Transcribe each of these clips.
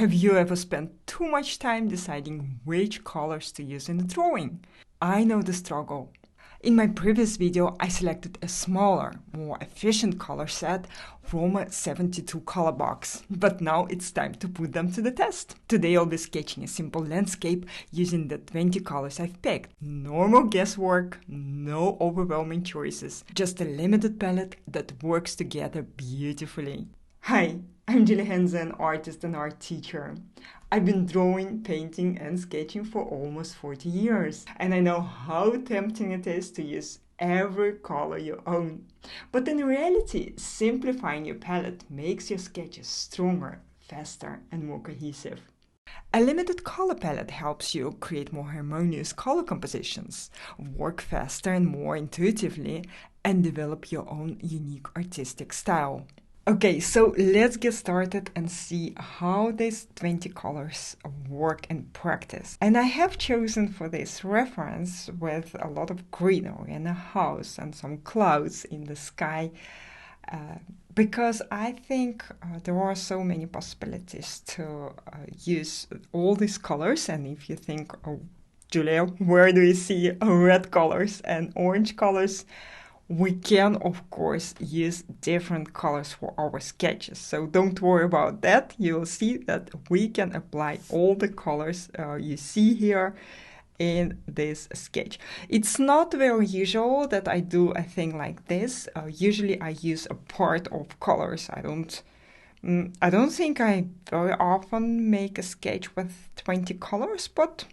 Have you ever spent too much time deciding which colors to use in a drawing? I know the struggle. In my previous video, I selected a smaller, more efficient color set from a 72 color box. But now it's time to put them to the test. Today I'll be sketching a simple landscape using the 20 colors I've picked. Normal guesswork, no overwhelming choices, just a limited palette that works together beautifully. Hi, I'm Julie Hansen, artist and art teacher. I've been drawing, painting and sketching for almost 40 years, and I know how tempting it is to use every color you own. But in reality, simplifying your palette makes your sketches stronger, faster and more cohesive. A limited color palette helps you create more harmonious color compositions, work faster and more intuitively, and develop your own unique artistic style. Okay, so let's get started and see how these 20 colors work in practice. And I have chosen for this reference with a lot of greenery and a house and some clouds in the sky because I think there are so many possibilities to use all these colors. And if you think, oh, Julia, where do you see red colors and orange colors? We can, of course, use different colors for our sketches, so don't worry about that. You'll see that we can apply all the colors you see here in this sketch. It's not very usual that I do a thing like this. Usually I use a part of colors. I don't think I very often make a sketch with 20 colors, but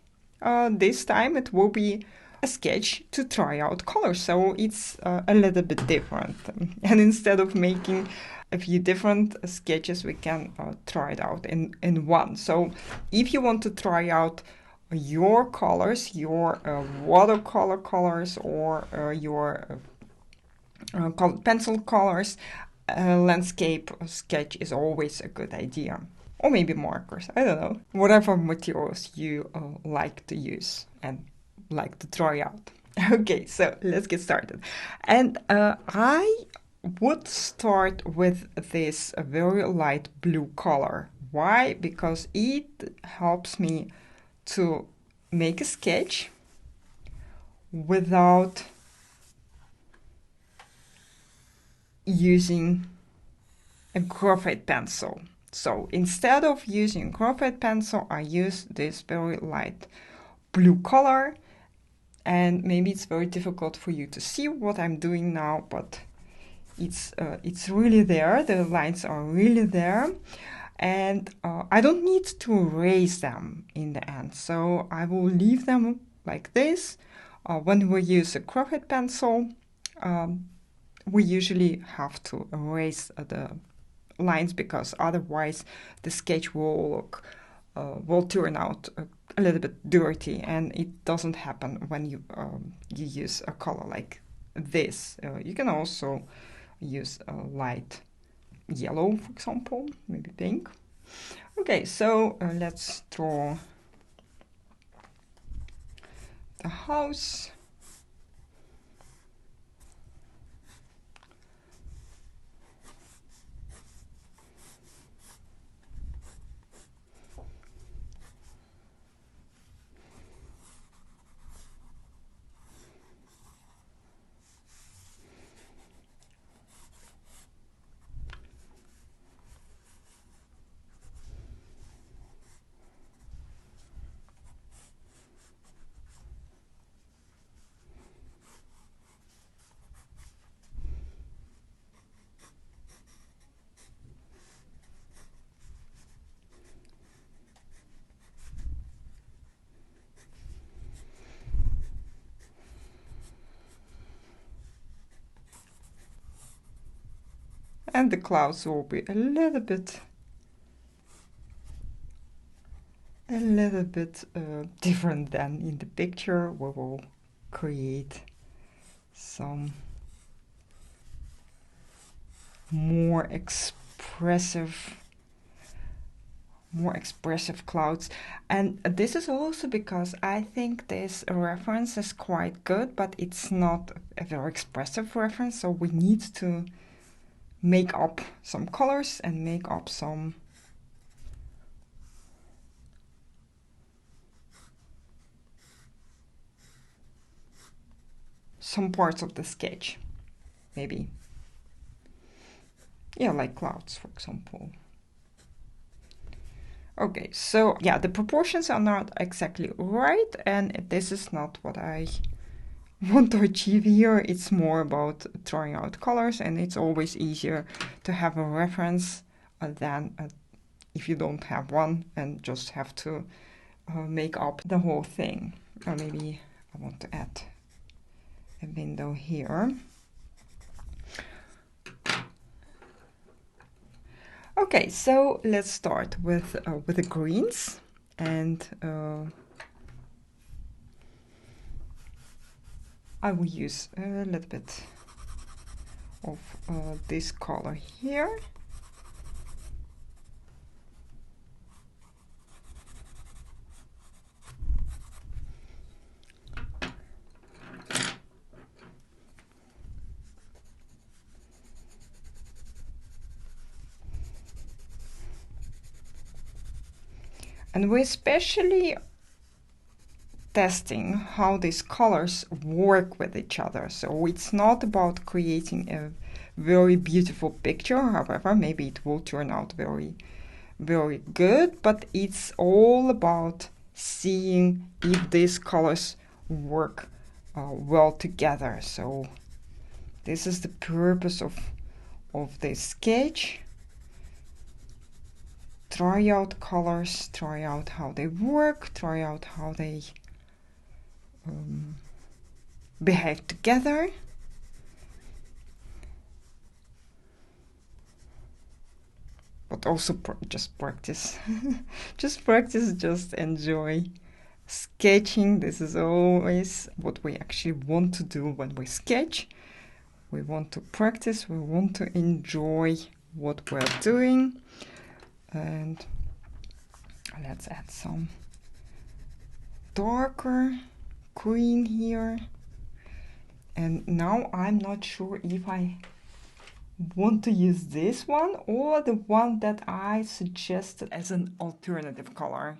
this time it will be a sketch to try out colors, so it's a little bit different. And instead of making a few different sketches, we can try it out in one. So if you want to try out your colors, your watercolor colors or your pencil colors, a landscape sketch is always a good idea. Or maybe markers, I don't know. Whatever materials you like to use and like to try out. Okay, so let's get started. And I would start with this very light blue color. Why? Because it helps me to make a sketch without using a graphite pencil. So instead of using graphite pencil, I use this very light blue color. And maybe it's very difficult for you to see what I'm doing now, but it's really there. The lines are really there. And I don't need to erase them in the end. So I will leave them like this. When we use a graphite pencil, we usually have to erase the lines because otherwise the sketch will turn out a little bit dirty, and it doesn't happen when you use a color like this. You can also use a light yellow, for example, maybe pink. Okay, so let's draw the house. And the clouds will be a little bit different than in the picture. We will create some more expressive clouds. And this is also because I think this reference is quite good, but it's not a very expressive reference, so we need to make up some colors and make up some some parts of the sketch, maybe. Yeah, like clouds, for example. Okay, so yeah, the proportions are not exactly right, and this is not what I want to achieve here. It's more about trying out colors, and it's always easier to have a reference than if you don't have one and just have to make up the whole thing. Or maybe I want to add a window here. Okay, so let's start with the greens, and I will use a little bit of this color here. And we're especially testing how these colors work with each other. So it's not about creating a very beautiful picture, however, maybe it will turn out very, very good, but it's all about seeing if these colors work well together. So this is the purpose of this sketch. Try out colors, try out how they work, try out how they behave together. But also just practice. Just practice, just enjoy sketching. This is always what we actually want to do when we sketch. We want to practice, we want to enjoy what we're doing. And let's add some darker green here. And now I'm not sure if I want to use this one or the one that I suggested as an alternative color.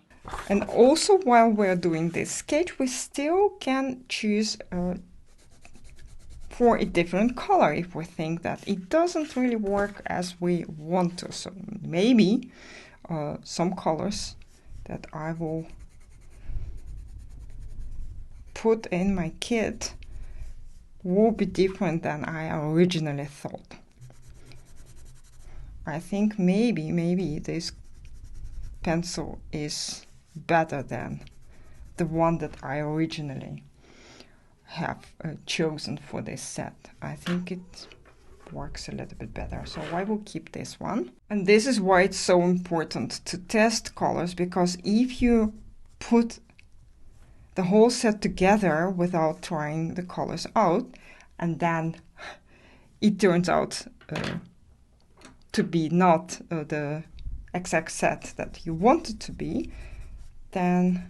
And also, while we're doing this sketch, we still can choose for a different color if we think that it doesn't really work as we want to. So maybe some colors that I will put in my kit will be different than I originally thought. I think maybe this pencil is better than the one that I originally have chosen for this set. I think it works a little bit better, so I will keep this one. And this is why it's so important to test colors, because if you put the whole set together without trying the colors out, and then it turns out to be not the exact set that you want it to be, then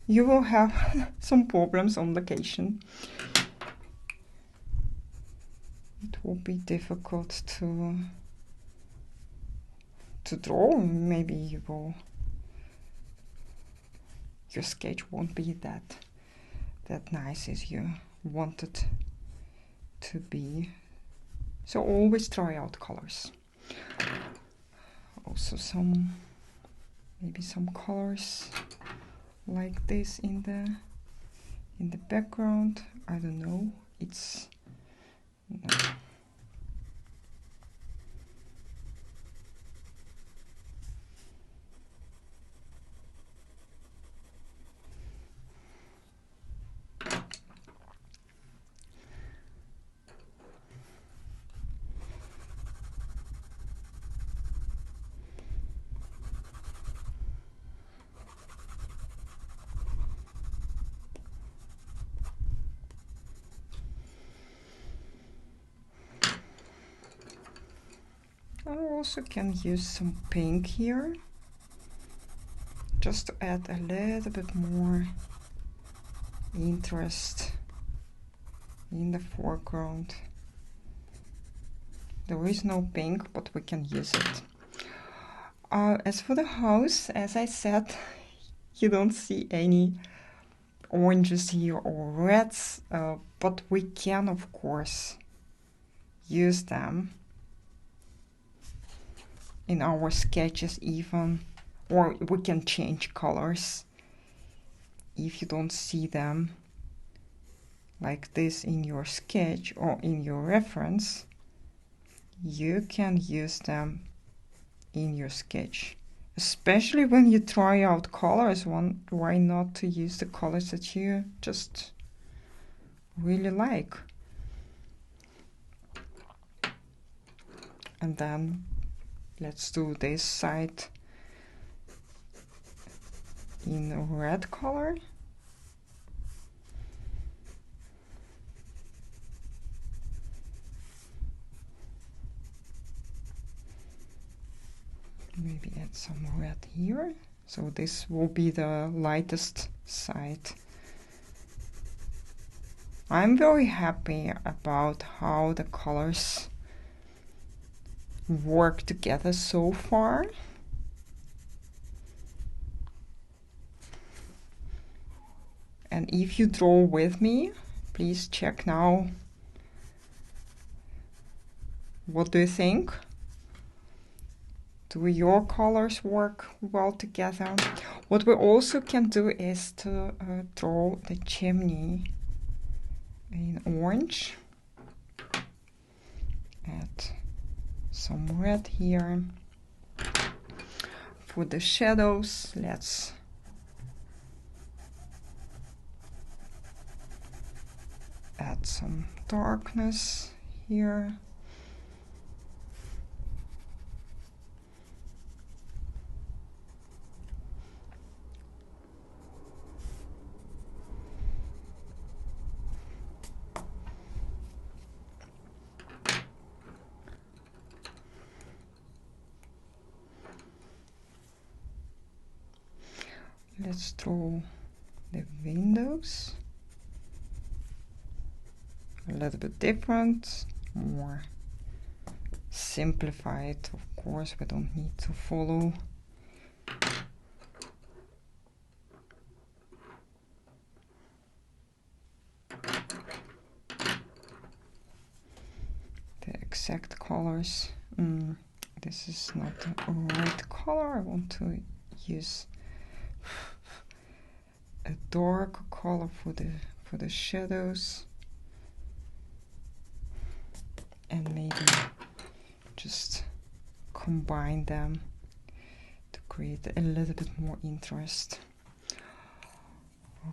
you will have some problems on location. It will be difficult to draw. Maybe your sketch won't be that nice as you want it to be. So always try out colors. Also maybe some colors like this in the background. I don't know. It's no. I also can use some pink here, just to add a little bit more interest in the foreground. There is no pink, but we can use it. As for the house, as I said, You don't see any oranges here or reds, but we can of course use them in our sketches even, or we can change colors if you don't see them like this in your sketch or in your reference. You can use them in your sketch, especially when you try out colors. Why not to use the colors that you just really like? And then let's do this side in a red color. Maybe add some red here. So this will be the lightest side. I'm very happy about how the colors work together so far. And if you draw with me, please check now. What do you think? Do your colors work well together? What we also can do is to draw the chimney in orange. Add some red here. For the shadows, let's add some darkness here. Let's draw the windows. A little bit different, more simplified. Of course, we don't need to follow the exact colors. This is not a right color. I want to use a dark color for the shadows, and maybe just combine them to create a little bit more interest.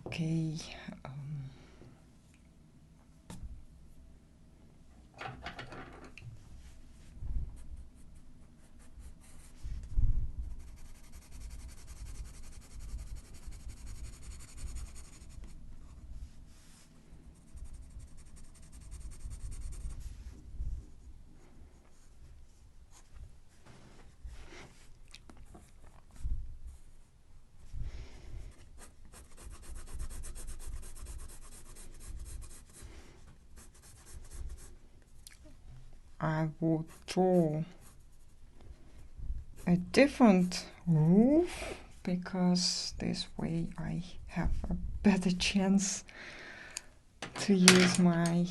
Okay. I will draw a different roof, because this way I have a better chance to use my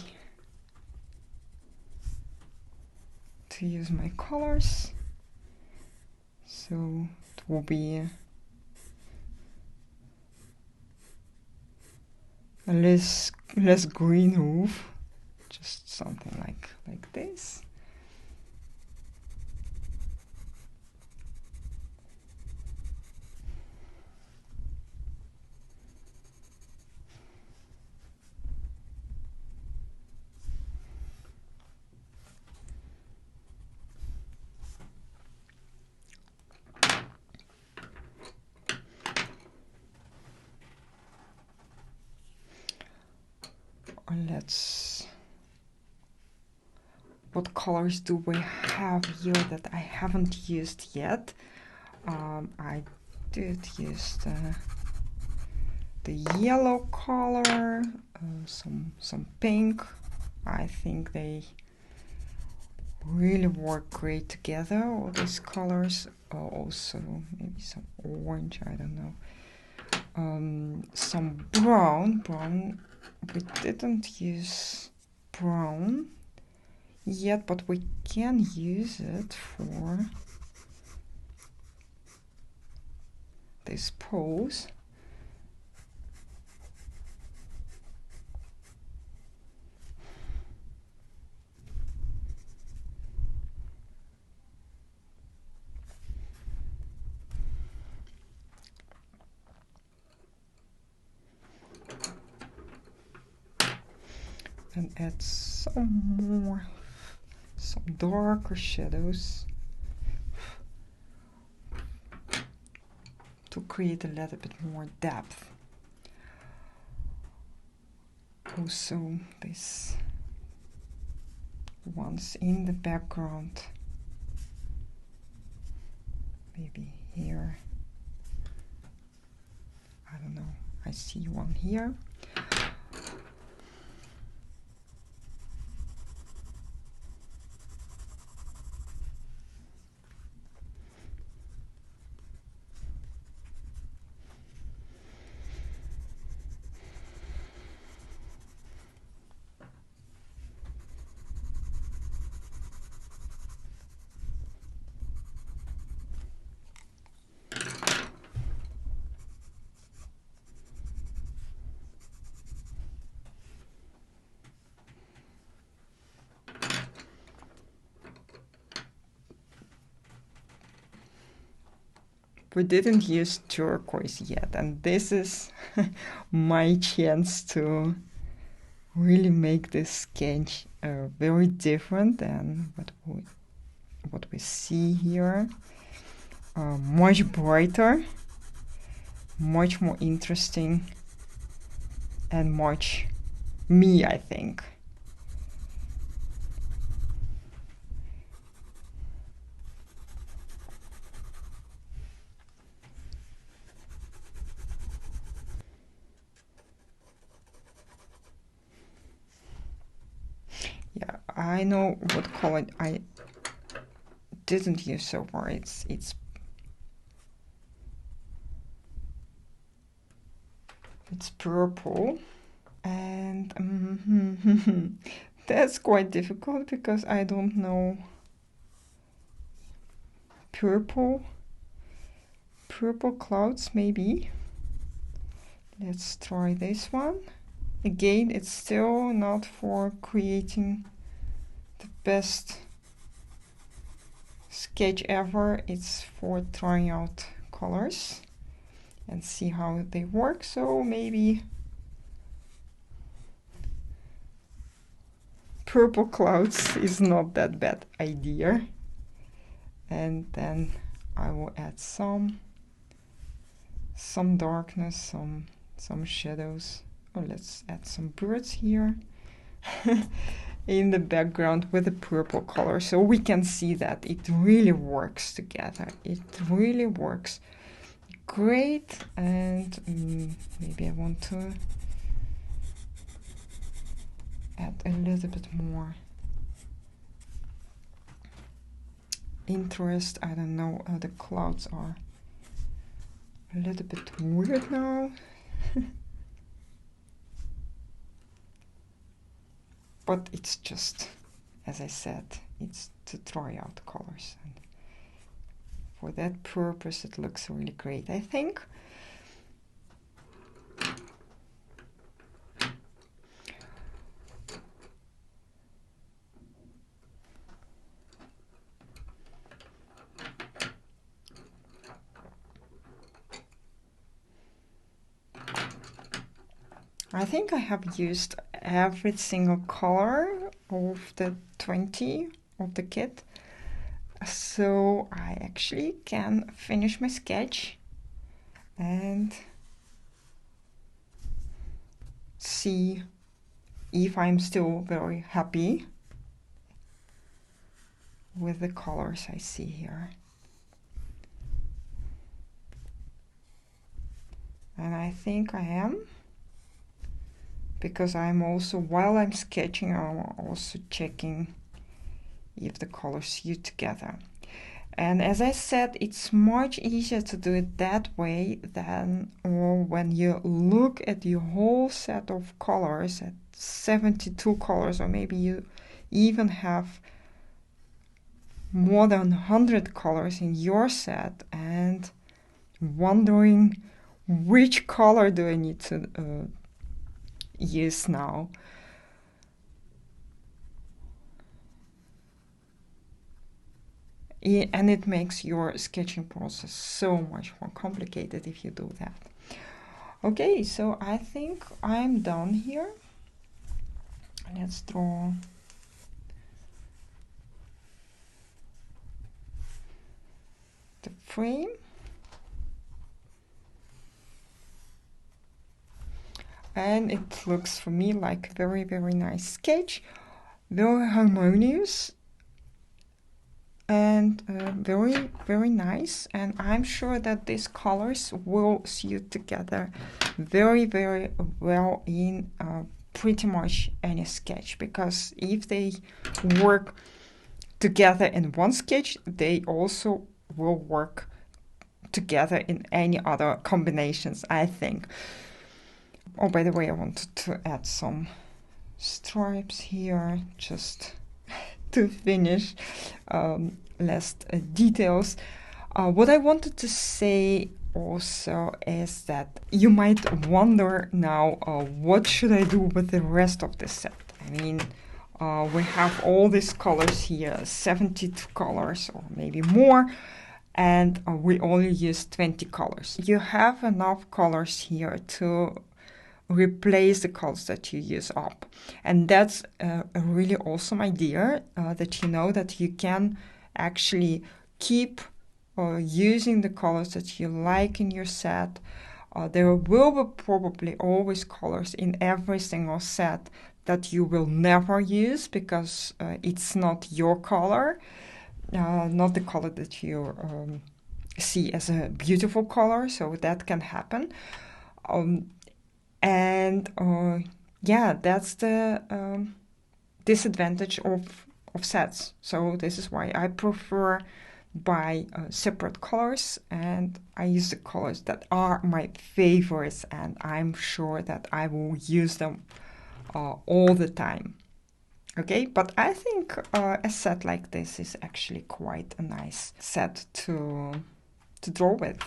colors. So it will be a less green roof, just something like this. What colors do we have here that I haven't used yet? I did use the yellow color, some pink. I think they really work great together, all these colors. Also maybe some orange, I don't know. some brown. We didn't use brown yet, but we can use it for this pose. And add some darker shadows to create a little bit more depth. Also, this one's in the background, maybe here. I don't know, I see one here. We didn't use turquoise yet, and this is my chance to really make this sketch very different than what we see here. Much brighter, much more interesting, and much me, I think. Yeah, I know what color I didn't use so far. It's purple, and that's quite difficult because I don't know purple clouds. Maybe let's try this one. Again, it's still not for creating the best sketch ever. It's for trying out colors and see how they work. So maybe purple clouds is not that bad idea. And then I will add some darkness, some shadows. Oh, let's add some birds here in the background with the purple color, so we can see that it really works together. It really works great. And maybe I want to add a little bit more interest. I don't know, the clouds are a little bit weird now. But it's just, as I said, it's to try out colors, and for that purpose it looks really great, I think. I think I have used every single color of the 20 of the kit, so I actually can finish my sketch and see if I'm still very happy with the colors I see here. And I think I am, because I'm also, while I'm sketching, I'm also checking if the colors suit together. And as I said, it's much easier to do it that way than when you look at your whole set of colors, at 72 colors, or maybe you even have more than 100 colors in your set, and wondering which color do I need to use now. And it makes your sketching process so much more complicated if you do that. Okay, so I think I'm done here. Let's draw the frame. And it looks for me like a very, very nice sketch, very harmonious, and very, very nice. And I'm sure that these colors will suit together very, very well in pretty much any sketch, because if they work together in one sketch, they also will work together in any other combinations, I think. Oh, by the way, I wanted to add some stripes here just to finish last details. What I wanted to say also is that you might wonder now, what should I do with the rest of the set? I mean, we have all these colors here, 72 colors or maybe more, and we only use 20 colors. You have enough colors here to replace the colors that you use up. And that's a really awesome idea, that you know that you can actually keep using the colors that you like in your set. There will be probably always colors in every single set that you will never use because it's not your color, not the color that you see as a beautiful color, so that can happen. And yeah, that's the disadvantage of sets. So this is why I prefer buy separate colors, and I use the colors that are my favorites, and I'm sure that I will use them all the time. Okay, but I think a set like this is actually quite a nice set to draw with.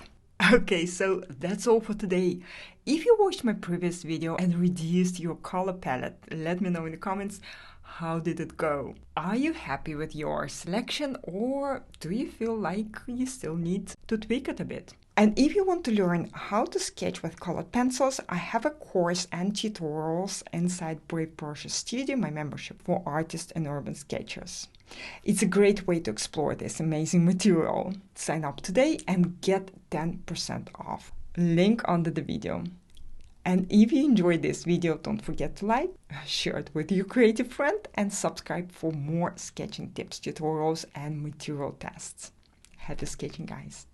Okay, so that's all for today. If you watched my previous video and reduced your color palette, let me know in the comments, how did it go? Are you happy with your selection, or do you feel like you still need to tweak it a bit? And if you want to learn how to sketch with colored pencils, I have a course and tutorials inside Brave Brushes Studio, my membership for artists and urban sketchers. It's a great way to explore this amazing material. Sign up today and get 10% off. Link under the video. And if you enjoyed this video, don't forget to like, share it with your creative friend, and subscribe for more sketching tips, tutorials, and material tests. Happy sketching, guys!